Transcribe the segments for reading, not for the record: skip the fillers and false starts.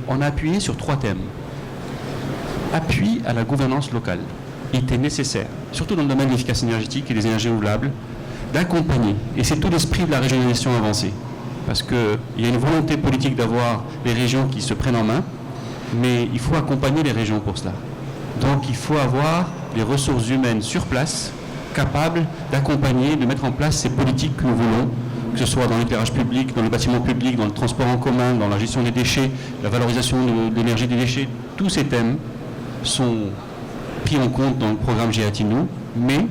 on a appuyé sur 3 thèmes. Appui à la gouvernance locale. Il était nécessaire, surtout dans le domaine de l'efficacité énergétique et des énergies renouvelables, d'accompagner, et c'est tout l'esprit de la régionalisation avancée, parce qu'il y a une volonté politique d'avoir les régions qui se prennent en main, mais il faut accompagner les régions pour cela. Donc il faut avoir les ressources humaines sur place, capables d'accompagner, de mettre en place ces politiques que nous voulons, que ce soit dans l'éclairage public, dans le bâtiment public, dans le transport en commun, dans la gestion des déchets, la valorisation de l'énergie des déchets. Tous ces thèmes sont pris en compte dans le programme GATINO, mais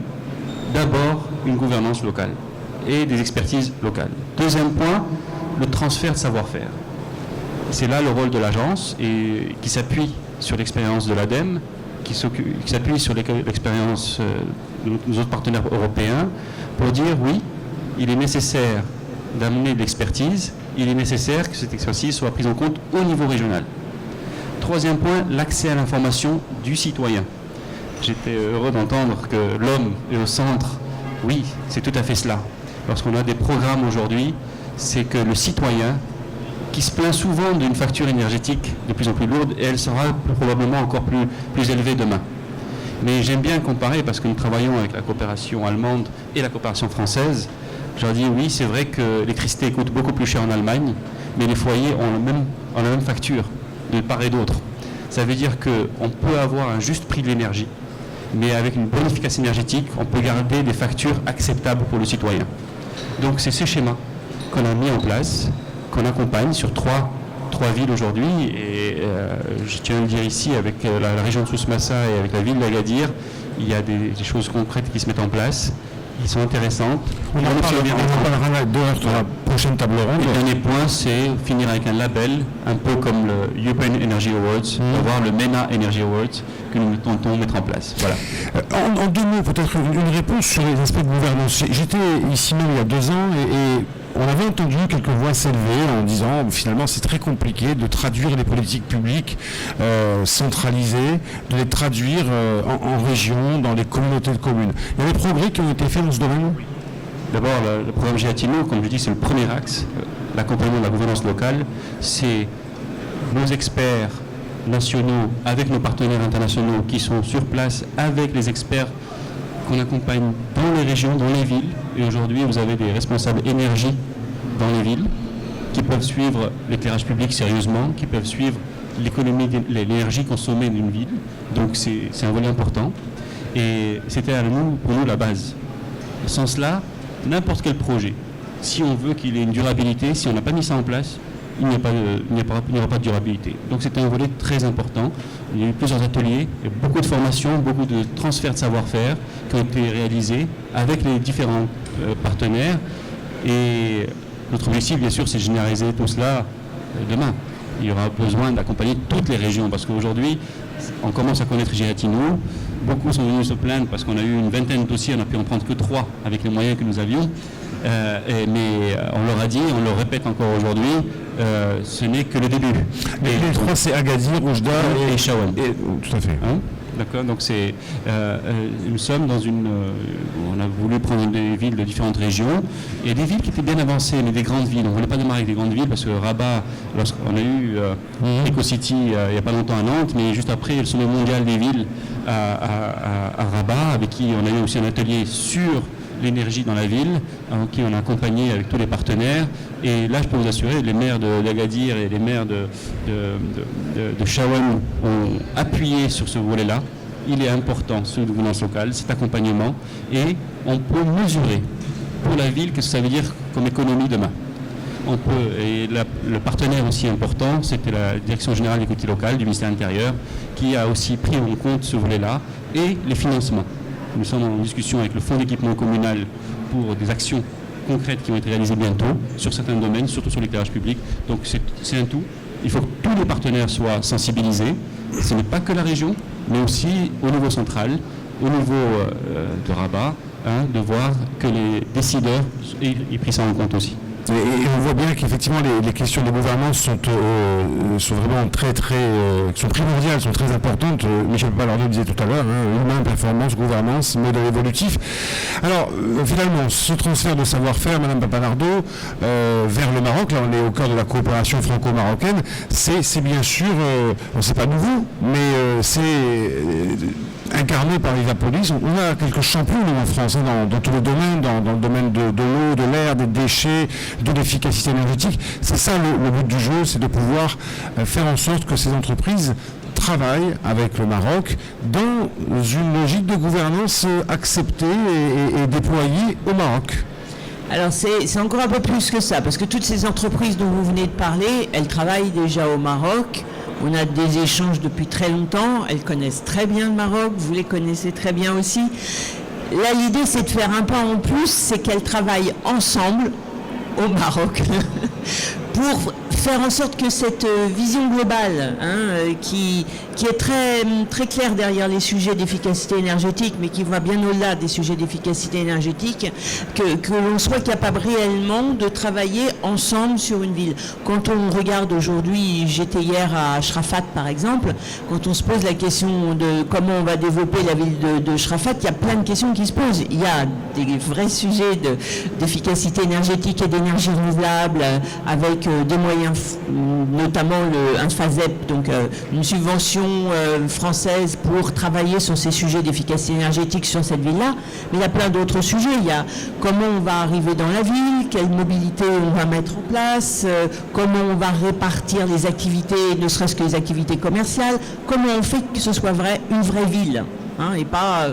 d'abord une gouvernance locale et des expertises locales. Deuxième point, le transfert de savoir-faire. C'est là le rôle de l'agence et qui s'appuie sur l'expérience de l'ADEME, qui s'appuie sur l'expérience de nos autres partenaires européens pour dire oui, il est nécessaire d'amener de l'expertise, il est nécessaire que cette expertise soit prise en compte au niveau régional. Troisième point, l'accès à l'information du citoyen. J'étais heureux d'entendre que l'homme est au centre. Oui, c'est tout à fait cela. Lorsqu'on a des programmes aujourd'hui, c'est que le citoyen, qui se plaint souvent d'une facture énergétique de plus en plus lourde, et elle sera probablement encore plus élevée demain. Mais j'aime bien comparer, parce que nous travaillons avec la coopération allemande et la coopération française. Je leur dis, oui, c'est vrai que l'électricité coûte beaucoup plus cher en Allemagne, mais les foyers ont la même facture, de part et d'autre. Ça veut dire qu'on peut avoir un juste prix de l'énergie, mais avec une bonne efficacité énergétique, on peut garder des factures acceptables pour le citoyen. Donc c'est ce schéma qu'on a mis en place, qu'on accompagne sur trois villes aujourd'hui, et je tiens à le dire ici, avec la région de Souss-Massa et avec la ville d'Agadir, il y a des choses concrètes qui se mettent en place, qui sont intéressantes. On en parlera dans la prochaine table ronde. Le dernier point, c'est finir avec un label, un peu comme le European Energy Awards, avoir le MENA Energy Awards, que nous tentons mettre en place. Voilà. En 2 mots, peut-être une réponse sur les aspects de gouvernance. J'étais ici même il y a 2 ans et on avait entendu quelques voix s'élever en disant finalement c'est très compliqué de traduire les politiques publiques centralisées, de les traduire en région, dans les communautés de communes. Il y a des progrès qui ont été faits dans ce domaine ? D'abord, le programme GATINO, comme je dis, c'est le premier axe, l'accompagnement de la gouvernance locale. C'est nos experts nationaux avec nos partenaires internationaux qui sont sur place avec les experts qu'on accompagne dans les régions, dans les villes. Et aujourd'hui, vous avez des responsables énergie dans les villes qui peuvent suivre l'éclairage public sérieusement, qui peuvent suivre l'économie, l'énergie consommée d'une ville. Donc c'est un volet important. Et c'était pour nous la base. Sans cela, n'importe quel projet, si on veut qu'il ait une durabilité, si on n'a pas mis ça en place, il n'y aura pas de durabilité. Donc c'était un volet très important. Il y a eu plusieurs ateliers, il y a beaucoup de formations, beaucoup de transferts de savoir-faire qui ont été réalisés avec les différents partenaires. Et notre objectif, bien sûr, c'est de généraliser tout cela demain. Il y aura besoin d'accompagner toutes les régions, parce qu'aujourd'hui, on commence à connaître GATINO. Beaucoup sont venus se plaindre parce qu'on a eu une vingtaine de dossiers, on n'a pu en prendre que 3 avec les moyens que nous avions. Mais on leur a dit, on le répète encore aujourd'hui, ce n'est que le début. Les 3, c'est Agadir, Oujda et Chaouane. Tout à fait. Hein? D'accord, donc nous sommes dans on a voulu prendre des villes de différentes régions, et des villes qui étaient bien avancées, mais des grandes villes. On ne voulait pas démarrer avec des grandes villes, parce que Rabat, lorsqu'on a eu EcoCity il n'y a pas longtemps à Nantes, mais juste après le sommet mondial des villes à Rabat, avec qui on a eu aussi un atelier sur l'énergie dans la ville, avec qui on a accompagné avec tous les partenaires. Et là, je peux vous assurer, les maires d'Agadir et les maires de Chaouane ont appuyé sur ce volet-là. Il est important, ce gouvernance locale, cet accompagnement, et on peut mesurer pour la ville que ça veut dire comme économie demain. Le partenaire aussi important, c'était la Direction générale des collectivités locales du ministère de l'Intérieur, qui a aussi pris en compte ce volet-là, et les financements. Nous sommes en discussion avec le Fonds d'équipement communal pour des actions concrètes qui vont être réalisées bientôt sur certains domaines, surtout sur l'éclairage public. Donc c'est un tout. Il faut que tous les partenaires soient sensibilisés. Ce n'est pas que la région, mais aussi au niveau central, au niveau de Rabat, de voir que les décideurs aient pris ça en compte aussi. Et on voit bien qu'effectivement les questions de gouvernance sont vraiment sont primordiales, sont très importantes. Michel Papalardo le disait tout à l'heure, humain, performance, gouvernance, modèle évolutif. Alors finalement, ce transfert de savoir-faire, Madame Papalardo, vers le Maroc, là on est au cœur de la coopération franco-marocaine, c'est bien sûr, c'est pas nouveau, mais c'est incarné par Vivapolis. On a quelques champions en France, dans tous les domaines, dans le domaine de l'eau, de l'air, des déchets, de l'efficacité énergétique. C'est ça le but du jeu, c'est de pouvoir faire en sorte que ces entreprises travaillent avec le Maroc dans une logique de gouvernance acceptée et déployée au Maroc. Alors c'est encore un peu plus que ça, parce que toutes ces entreprises dont vous venez de parler, elles travaillent déjà au Maroc. On a des échanges depuis très longtemps, elles connaissent très bien le Maroc, vous les connaissez très bien aussi. Là, l'idée, c'est de faire un pas en plus, c'est qu'elles travaillent ensemble au Maroc pour faire en sorte que cette vision globale qui est très, très claire derrière les sujets d'efficacité énergétique, mais qui va bien au-delà des sujets d'efficacité énergétique, que l'on soit capable réellement de travailler ensemble sur une ville. Quand on regarde aujourd'hui, j'étais hier à Shrafat par exemple, quand on se pose la question de comment on va développer la ville de Shrafat, il y a plein de questions qui se posent. Il y a des vrais sujets d'efficacité énergétique et d'énergie renouvelable avec des moyens, notamment un FASEP, donc une subvention française pour travailler sur ces sujets d'efficacité énergétique sur cette ville-là. Mais il y a plein d'autres sujets. Il y a comment on va arriver dans la ville, quelle mobilité on va mettre en place, comment on va répartir les activités, ne serait-ce que les activités commerciales, comment on fait que ce soit une vraie ville, et pas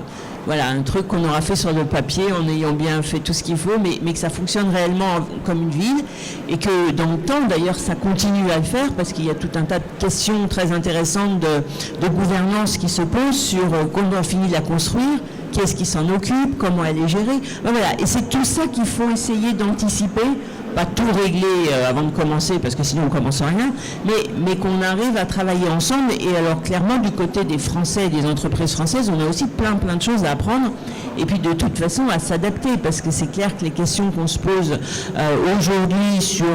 voilà, un truc qu'on aura fait sur le papier en ayant bien fait tout ce qu'il faut, mais que ça fonctionne réellement comme une ville, et que dans le temps, d'ailleurs, ça continue à le faire, parce qu'il y a tout un tas de questions très intéressantes de gouvernance qui se posent sur quand on finit de la construire, qui est-ce qui s'en occupe, comment elle est gérée. Voilà. Et c'est tout ça qu'il faut essayer d'anticiper, pas tout régler avant de commencer, parce que sinon on commence rien, mais qu'on arrive à travailler ensemble. Et alors clairement, du côté des Français et des entreprises françaises, on a aussi plein de choses à apprendre, et puis de toute façon à s'adapter, parce que c'est clair que les questions qu'on se pose aujourd'hui sur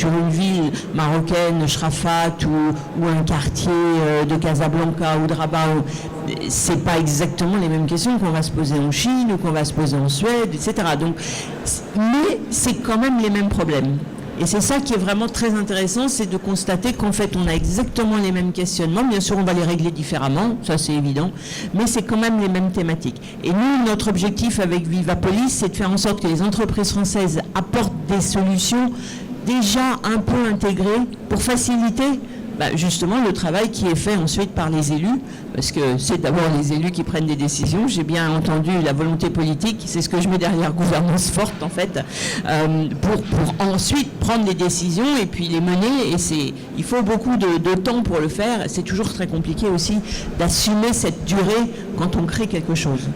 une ville marocaine, Shrafat, ou un quartier de Casablanca ou de Rabat, c'est pas exactement les mêmes questions qu'on va se poser en Chine ou qu'on va se poser en Suède, etc. Donc, mais c'est quand même les mêmes problèmes. Et c'est ça qui est vraiment très intéressant, c'est de constater qu'en fait on a exactement les mêmes questionnements. Bien sûr on va les régler différemment, ça c'est évident, mais c'est quand même les mêmes thématiques. Et nous, notre objectif avec Vivapolis, c'est de faire en sorte que les entreprises françaises apportent des solutions déjà un peu intégrées pour faciliter justement le travail qui est fait ensuite par les élus, parce que c'est d'abord les élus qui prennent des décisions. J'ai bien entendu la volonté politique, c'est ce que je mets derrière gouvernance forte en fait, pour ensuite prendre des décisions et puis les mener, et il faut beaucoup de temps pour le faire. C'est toujours très compliqué aussi d'assumer cette durée quand on crée quelque chose.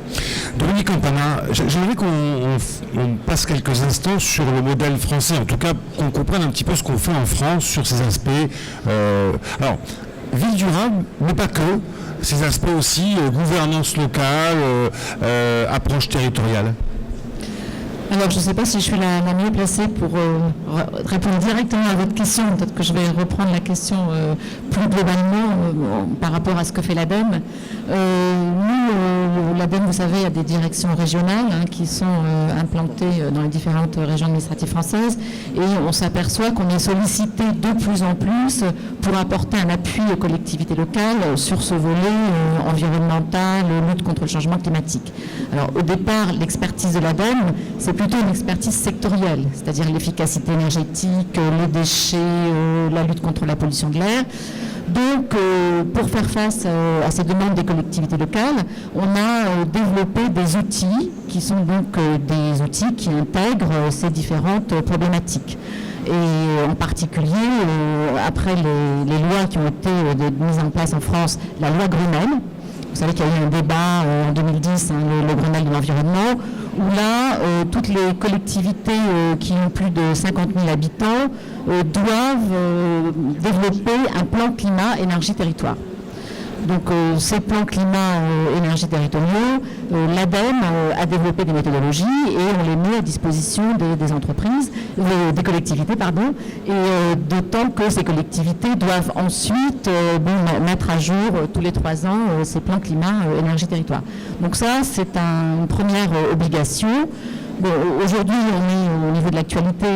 Dominique Campana, j'aimerais qu'on passe quelques instants sur le modèle français, en tout cas qu'on comprenne un petit peu ce qu'on fait en France sur ces aspects. Alors, ville durable, mais pas que, ces aspects aussi, gouvernance locale, approche territoriale. Alors, je ne sais pas si je suis la mieux placée pour répondre directement à votre question. Peut-être que je vais reprendre la question plus globalement par rapport à ce que fait l'ADEME. Nous, l'ADEME, vous savez, a des directions régionales qui sont implantées dans les différentes régions administratives françaises, et on s'aperçoit qu'on est sollicité de plus en plus pour apporter un appui aux collectivités locales sur ce volet environnemental, lutte contre le changement climatique. Alors, au départ, l'expertise de l'ADEME, c'est plutôt une expertise sectorielle, c'est-à-dire l'efficacité énergétique, les déchets, la lutte contre la pollution de l'air. Donc, pour faire face à ces demandes des collectivités locales, on a développé des outils qui sont donc des outils qui intègrent ces différentes problématiques. Et en particulier, après les lois qui ont été mises en place en France, la loi Grenelle. Vous savez qu'il y a eu un débat en 2010, le Grenelle de l'environnement, où là, toutes les collectivités qui ont plus de 50 000 habitants doivent développer un plan climat, énergie, territoire. Donc ces plans climat-énergie territoriaux, l'ADEME a développé des méthodologies et on les met à disposition des entreprises, des collectivités, pardon, et d'autant que ces collectivités doivent ensuite mettre à jour tous les 3 ans ces plans climat-énergie territoire. Donc ça, c'est une première obligation. Bon, aujourd'hui, on est au niveau de l'actualité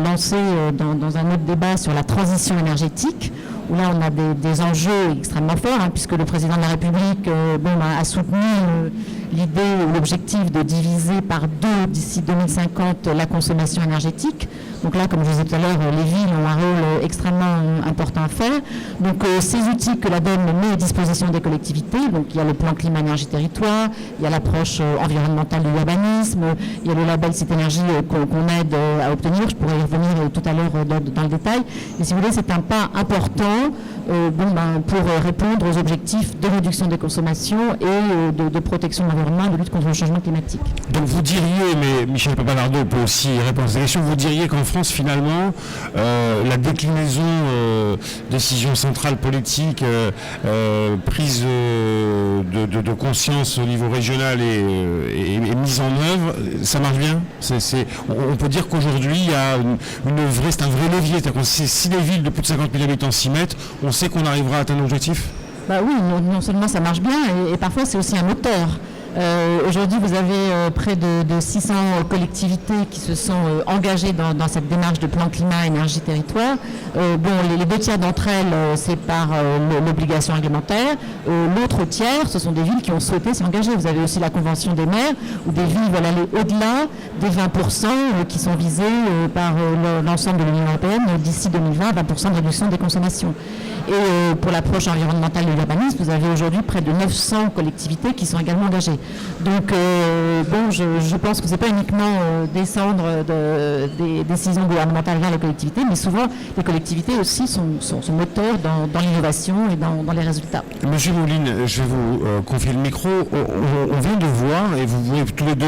lancé dans un autre débat sur la transition énergétique, où là on a des enjeux extrêmement forts, puisque le président de la République a soutenu l'idée ou l'objectif de diviser par 2 d'ici 2050 la consommation énergétique. Donc là, comme je disais tout à l'heure, les villes ont un rôle extrêmement important à faire. Donc ces outils que l'ADEME met à disposition des collectivités, donc il y a le plan climat-énergie-territoire, il y a l'approche environnementale de l'urbanisme, il y a le label Cité Énergie qu'on aide à obtenir, je pourrais y revenir tout à l'heure dans le détail. Et si vous voulez, c'est un pas important pour répondre aux objectifs de réduction des consommations et de protection de l'environnement, de lutte contre le changement climatique. Donc vous diriez, mais Michel Pappalardo peut aussi répondre à cette question, vous diriez qu'en France, finalement, la déclinaison décisions centrales politiques, prise de conscience au niveau régional et mise en œuvre, ça marche bien. On peut dire qu'aujourd'hui, il y a c'est un vrai levier. C'est-à-dire que si les villes de plus de 50 000 habitants s'y mettent, on sait qu'on arrivera à atteindre l'objectif. Bah oui, non seulement ça marche bien, et parfois c'est aussi un moteur. Aujourd'hui, vous avez près de 600 collectivités qui se sont engagées dans cette démarche de plan climat, énergie, territoire. Les 2 tiers d'entre elles, c'est par l'obligation réglementaire. L'autre tiers, ce sont des villes qui ont souhaité s'engager. Vous avez aussi la Convention des maires, où des villes veulent aller au-delà des 20% qui sont visés par l'ensemble de l'Union européenne d'ici 2020, 20% de réduction des consommations. Et pour l'approche environnementale de l'urbanisme, vous avez aujourd'hui près de 900 collectivités qui sont également engagées. Donc, je pense que ce n'est pas uniquement descendre des décisions gouvernementales vers les collectivités, mais souvent, les collectivités aussi sont moteurs dans l'innovation et dans les résultats. Monsieur Mouline, je vais vous confier le micro. On vient de voir, et vous voulez tous les deux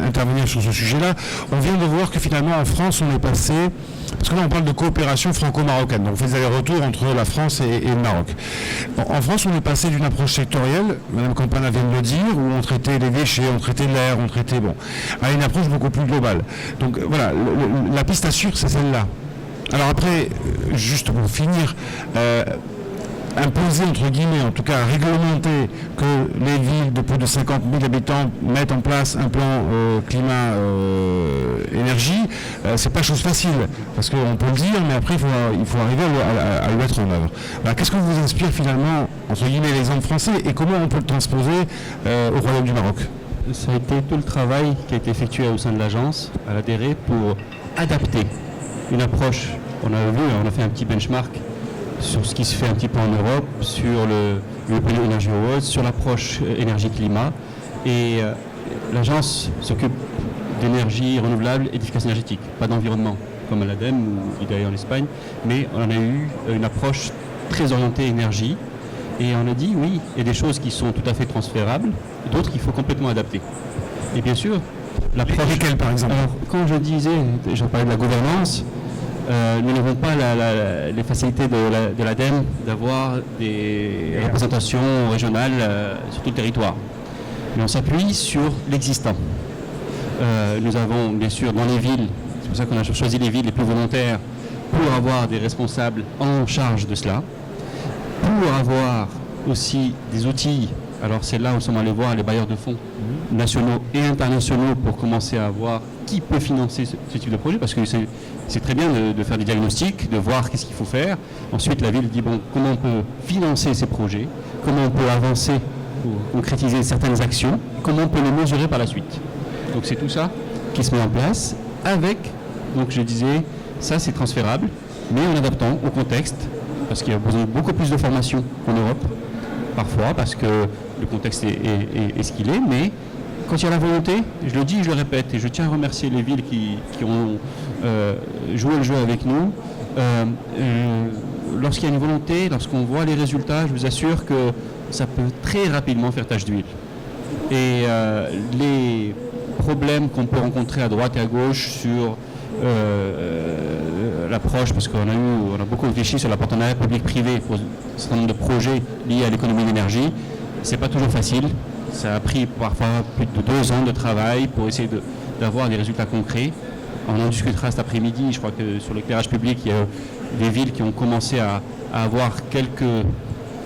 intervenir sur ce sujet-là, on vient de voir que finalement, en France, on est passé... Parce que là, on parle de coopération franco-marocaine. Donc, on fait des allers-retours entre la France et le Maroc. En France, on est passé d'une approche sectorielle, Mme Campana vient de le dire, où on traitait les déchets, on traitait l'air, à une approche beaucoup plus globale. Donc, voilà, la piste à suivre, c'est celle-là. Alors après, juste pour finir... imposer, entre guillemets, en tout cas réglementer que les villes de plus de 50 000 habitants mettent en place un plan climat-énergie, c'est pas chose facile, parce qu'on peut le dire, mais après il faut arriver à le mettre en œuvre. Alors, qu'est-ce que vous inspire finalement, entre guillemets, l'exemple français, et comment on peut le transposer au Royaume du Maroc? Ça a été tout le travail qui a été effectué au sein de l'agence, à l'ADERE, pour adapter une approche. On a fait un petit benchmark sur ce qui se fait un petit peu en Europe, sur le European Energy Awards, sur l'approche énergie-climat. Et l'agence s'occupe d'énergie renouvelable et d'efficacité énergétique, pas d'environnement, comme à l'ADEME ou d'ailleurs en Espagne, mais on a eu une approche très orientée énergie. Et on a dit, oui, il y a des choses qui sont tout à fait transférables, d'autres qu'il faut complètement adapter. Et bien sûr, l'approche... Lesquelles, par exemple? Alors, quand je disais, j'en parlais de la gouvernance, nous n'avons pas les facilités de l'ADEME d'avoir des représentations régionales sur tout le territoire. Mais on s'appuie sur l'existant. Nous avons bien sûr dans les villes, c'est pour ça qu'on a choisi les villes les plus volontaires, pour avoir des responsables en charge de cela, pour avoir aussi des outils. Alors c'est là où nous sommes allés voir les bailleurs de fonds nationaux et internationaux pour commencer à voir qui peut financer ce type de projet, parce que c'est très bien de faire des diagnostics, de voir qu'est-ce qu'il faut faire. Ensuite, la ville dit, comment on peut financer ces projets, comment on peut avancer pour concrétiser certaines actions, comment on peut les mesurer par la suite. Donc c'est tout ça qui se met en place avec, donc je disais, ça c'est transférable, mais en adaptant au contexte, parce qu'il y a besoin de beaucoup plus de formation qu'en Europe, parfois, parce que le contexte est ce qu'il est, mais quand il y a la volonté, je le dis, je le répète, et je tiens à remercier les villes qui ont joué le jeu avec nous. Lorsqu'il y a une volonté, lorsqu'on voit les résultats, je vous assure que ça peut très rapidement faire tache d'huile. Et les problèmes qu'on peut rencontrer à droite et à gauche sur l'approche, parce qu'on a beaucoup réfléchi sur la partenariat public-privé pour un certain nombre de projets liés à l'économie de l'énergie. C'est pas toujours facile. Ça a pris parfois plus de 2 ans de travail pour essayer d'avoir des résultats concrets. On en discutera cet après-midi. Je crois que sur l'éclairage public, il y a des villes qui ont commencé à avoir quelques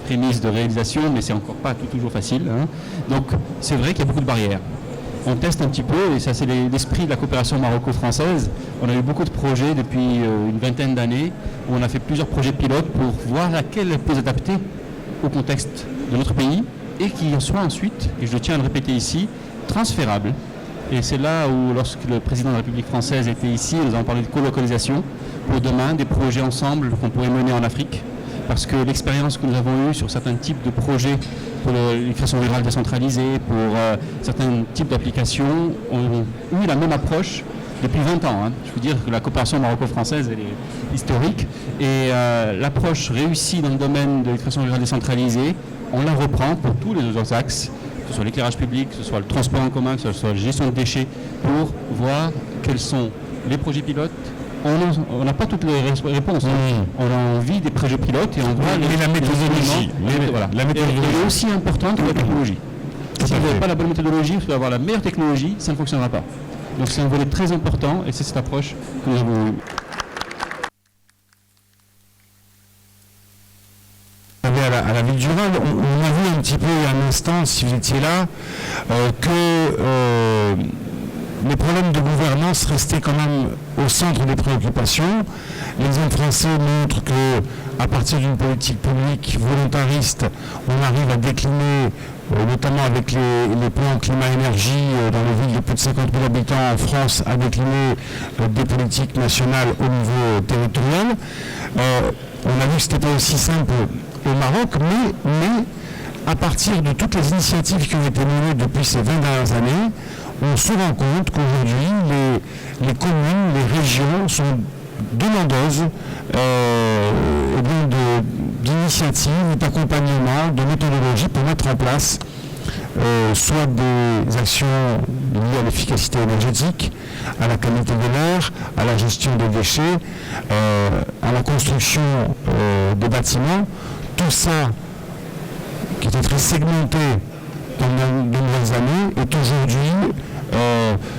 prémices de réalisation, mais c'est encore pas toujours facile. Hein. Donc c'est vrai qu'il y a beaucoup de barrières. On teste un petit peu, et ça c'est l'esprit de la coopération maroco-française. On a eu beaucoup de projets depuis une vingtaine d'années, où on a fait plusieurs projets pilotes pour voir laquelle peut s'adapter au contexte de notre pays, et qui soit ensuite, et je tiens à le répéter ici, transférable. Et c'est là où, lorsque le président de la République française était ici, nous avons parlé de colocalisation, pour demain, des projets ensemble qu'on pourrait mener en Afrique. Parce que l'expérience que nous avons eue sur certains types de projets pour l'éducation rurale décentralisée, pour certains types d'applications, ont eu la même approche depuis 20 ans. Hein. Je veux dire que la coopération maroco-française, elle est historique. Et l'approche réussie dans le domaine de l'éducation rurale décentralisée, on la reprend pour tous les autres axes, que ce soit l'éclairage public, que ce soit le transport en commun, que ce soit la gestion de déchets, pour voir quels sont les projets pilotes. On n'a pas toutes les réponses. On a envie des projets pilotes et on voit la méthodologie. La méthodologie est aussi importante que la technologie. Si vous n'avez pas la bonne méthodologie, vous pouvez avoir la meilleure technologie, ça ne fonctionnera pas. Donc c'est un volet très important et c'est cette approche que nous avons eue. À la ville du Rhône, on a vu un petit peu un instant, si vous étiez là, que les problèmes de gouvernance restaient quand même au centre des préoccupations. L'exemple français montre qu'à partir d'une politique publique volontariste, on arrive à décliner, notamment avec les plans climat-énergie dans les villes de plus de 50 000 habitants en France, à décliner des politiques nationales au niveau territorial. On a vu que ce n'était pas aussi simple au Maroc, mais à partir de toutes les initiatives qui ont été menées depuis ces 20 dernières années, on se rend compte qu'aujourd'hui, les communes, les régions sont demandeuses d'initiatives, d'accompagnement, de méthodologies pour mettre en place soit des actions liées à l'efficacité énergétique, à la qualité de l'air, à la gestion des déchets, à la construction des bâtiments. Tout ça, qui était très segmenté pendant de nouvelles années, est aujourd'hui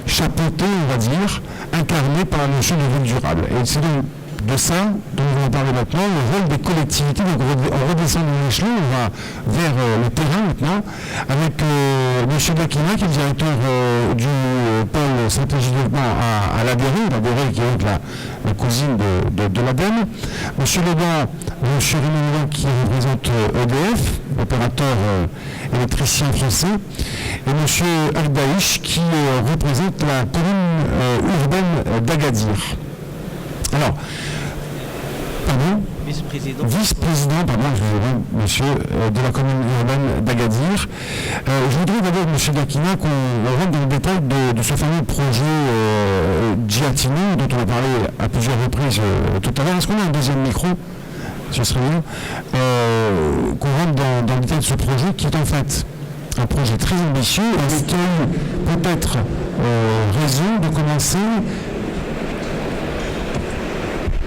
chapeauté, on va dire, incarné par la notion de ville durable. Et c'est donc de ça dont nous allons parler maintenant, le rôle des collectivités. Donc on redescend de l'échelon, on va vers le terrain maintenant, avec M. Dakina, qui est directeur du pôle stratégie de développement à l'ADERE, qui est donc la cousine de l'ADEME. M. Leban, M. Rémy, qui représente EDF, opérateur électricien français, et M. Al-Daïch, qui représente la commune urbaine d'Agadir. Alors, vice-président, monsieur, de la commune urbaine d'Agadir. Je voudrais d'abord, monsieur Dakina, qu'on rentre dans le détail de ce fameux projet Giatino, dont on a parlé à plusieurs reprises tout à l'heure. Est-ce qu'on a un deuxième micro ? Ce serait bien. Qu'on rentre dans le détail de ce projet, qui est en fait un projet très ambitieux, avec qui a eu peut-être raison de commencer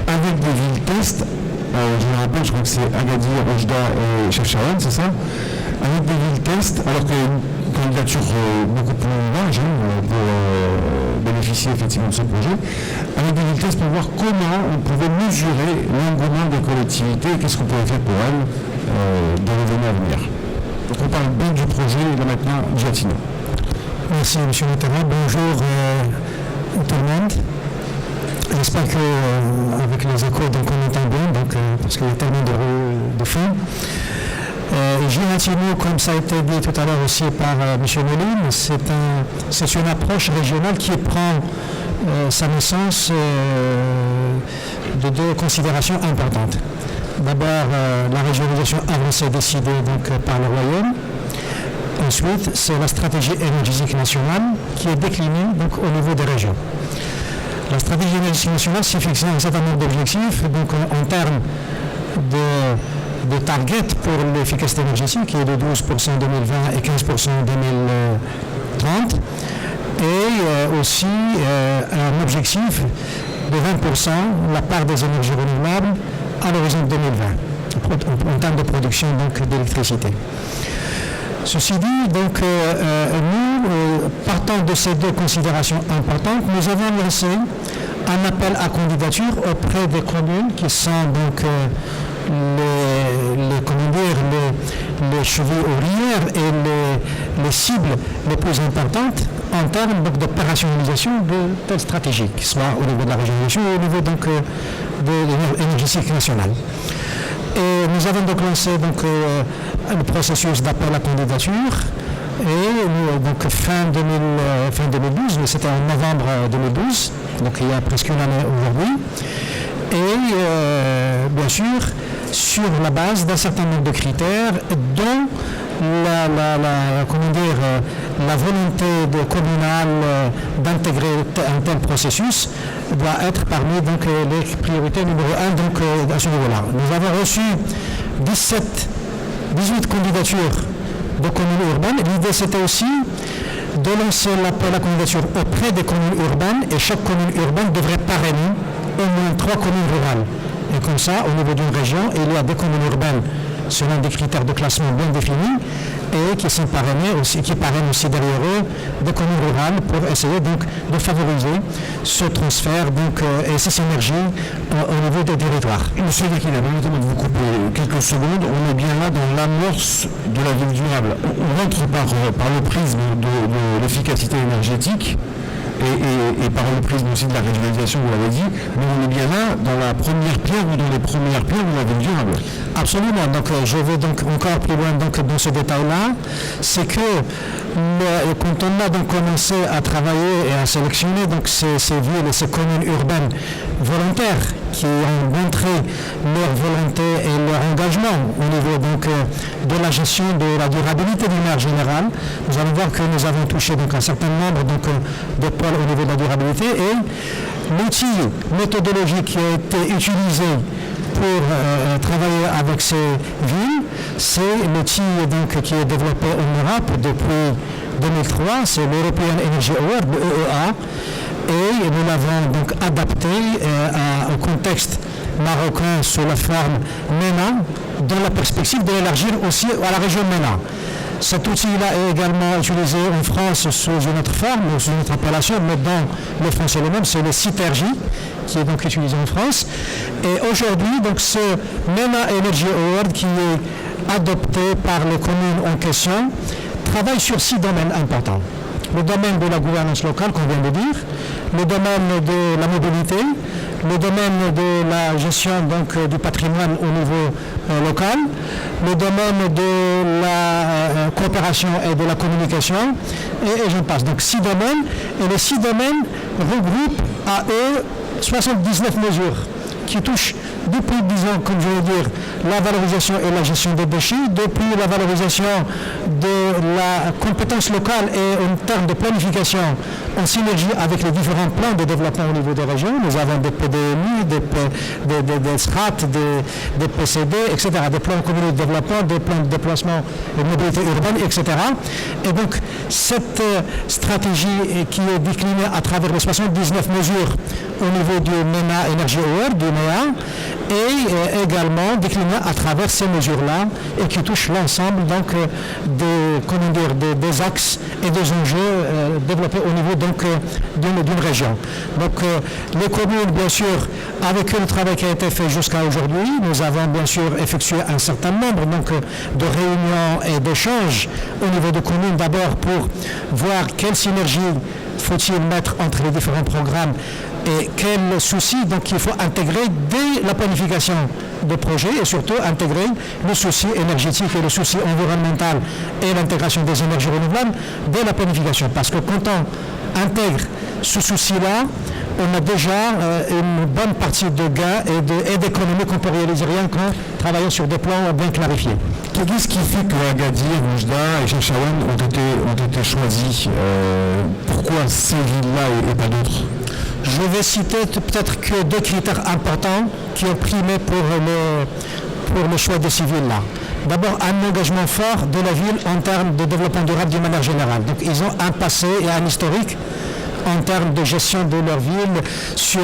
avec des villes tests, je me rappelle, je crois que c'est Agadir, Oujda et Chefchaouen, c'est ça ? Avec des villes tests, alors qu'il y a une candidature beaucoup plus large pour bénéficier effectivement de ce projet, avec des villes tests pour voir comment on pouvait mesurer l'engouement des collectivités et qu'est-ce qu'on pouvait faire pour elles dans les années à venir. Donc on parle bien du projet, là maintenant, Giatino. Merci M. Mitterrand, bonjour tout le monde. J'espère qu'avec les échos, donc on entend bien, parce qu'il y a tellement de fond. Giatino, comme ça a été dit tout à l'heure aussi par M. Moline, c'est une approche régionale qui prend sa naissance de deux considérations importantes. D'abord, la régionalisation avancée décidée donc, par le Royaume. Ensuite, c'est la stratégie énergétique nationale qui est déclinée donc, au niveau des régions. La stratégie énergétique nationale s'est fixée un certain nombre d'objectifs, donc en termes de target pour l'efficacité énergétique, qui est de 12% en 2020 et 15% en 2030, et aussi un objectif de 20% la part des énergies renouvelables à l'horizon 2020 en termes de production d'électricité. Ceci dit, donc, nous, partant de ces deux considérations importantes, nous avons lancé un appel à candidature auprès des communes qui sont donc les chevilles ouvrières et les cibles les plus importantes en termes d'opérationnalisation de telles stratégies, soit au niveau de la régionalisation ou au niveau donc, de l'énergétique nationale. Et nous avons donc lancé le processus d'appel à candidature et donc fin 2012, c'était en novembre 2012, donc il y a presque une année aujourd'hui. Et bien sûr, sur la base d'un certain nombre de critères dont la volonté communale d'intégrer un tel processus doit être parmi donc, les priorités numéro 1 donc, à ce niveau-là. Nous avons reçu 18 candidatures de communes urbaines. L'idée c'était aussi de lancer l'appel à candidature auprès des communes urbaines et chaque commune urbaine devrait parrainer au moins 3 communes rurales. Et comme ça, au niveau d'une région, il y a des communes urbaines selon des critères de classement bien définis et qui sont parrainés aussi, qui parrainent aussi derrière eux des communes rurales pour essayer donc de favoriser ce transfert donc, et ces synergies au niveau des territoires. Monsieur Vakina, permettez-moi de vous couper quelques secondes. On est bien là dans l'amorce de la ville durable. On rentre par le prisme de l'efficacité énergétique. Et par le prisme aussi de la régionalisation, vous l'avez dit, mais on est bien là dans la première pierre ou dans les premières pierres de la ville durable. Absolument. Donc, je vais donc encore plus loin donc, dans ce détail-là. C'est que quand on a donc commencé à travailler et à sélectionner donc, ces villes et ces communes urbaines volontaires qui ont montré leur volonté et leur engagement au niveau donc, de la gestion de la durabilité d'une manière générale, nous allons voir que nous avons touché donc, un certain nombre donc, de pôles au niveau de la durabilité et l'outil méthodologique qui a été utilisé pour travailler avec ces villes, c'est l'outil donc, qui est développé en Europe depuis 2003, c'est l'European Energy Award, le EEA, et nous l'avons donc adapté au contexte marocain sous la forme MENA, dans la perspective de l'élargir aussi à la région MENA. Cet outil-là est également utilisé en France sous une autre forme, sous une autre appellation, mais dans le français le même, c'est le Citergy, qui est donc utilisé en France. Et aujourd'hui, donc, ce MENA Energy Award, qui est adopté par les communes en question, travaille sur 6 domaines importants. Le domaine de la gouvernance locale, qu'on vient de dire, le domaine de la mobilité, le domaine de la gestion donc, du patrimoine au niveau local, le domaine de la coopération et de la communication, et j'en passe. Donc 6 domaines, et les 6 domaines regroupent à eux 79 mesures qui touchent depuis, disons, comme je veux dire, la valorisation et la gestion des déchets, depuis la valorisation de la compétence locale et en termes de planification en synergie avec les différents plans de développement au niveau des régions. Nous avons des PDMI, des SRAT, des PCD, etc., des plans communaux de développement, des plans de déplacement et de mobilité urbaine, etc. Et donc, cette stratégie qui est déclinée à travers les 79 mesures au niveau du MENA Energy Award, du MEA, et également décliné à travers ces mesures-là et qui touchent l'ensemble donc, des axes et des enjeux développés au niveau donc, d'une région. Donc les communes, bien sûr, avec le travail qui a été fait jusqu'à aujourd'hui, nous avons bien sûr effectué un certain nombre donc, de réunions et d'échanges au niveau des communes, d'abord pour voir quelle synergie faut-il mettre entre les différents programmes et quels soucis donc il faut intégrer dès la planification de projet et surtout intégrer le souci énergétique et le souci environnemental et l'intégration des énergies renouvelables dès la planification. Parce que quand on intègre ce souci-là, on a déjà une bonne partie de gains et d'économies qu'on peut réaliser rien qu'en travaillant sur des plans bien clarifiés. Qu'est-ce qui fait que Agadir, Oujda et Chefchaouen ont été choisis pourquoi ces villes-là et pas d'autres? Je vais citer peut-être que 2 critères importants qui ont primé pour le choix de ces villes-là. D'abord, un engagement fort de la ville en termes de développement durable d'une manière générale. Donc, ils ont un passé et un historique en termes de gestion de leur ville sur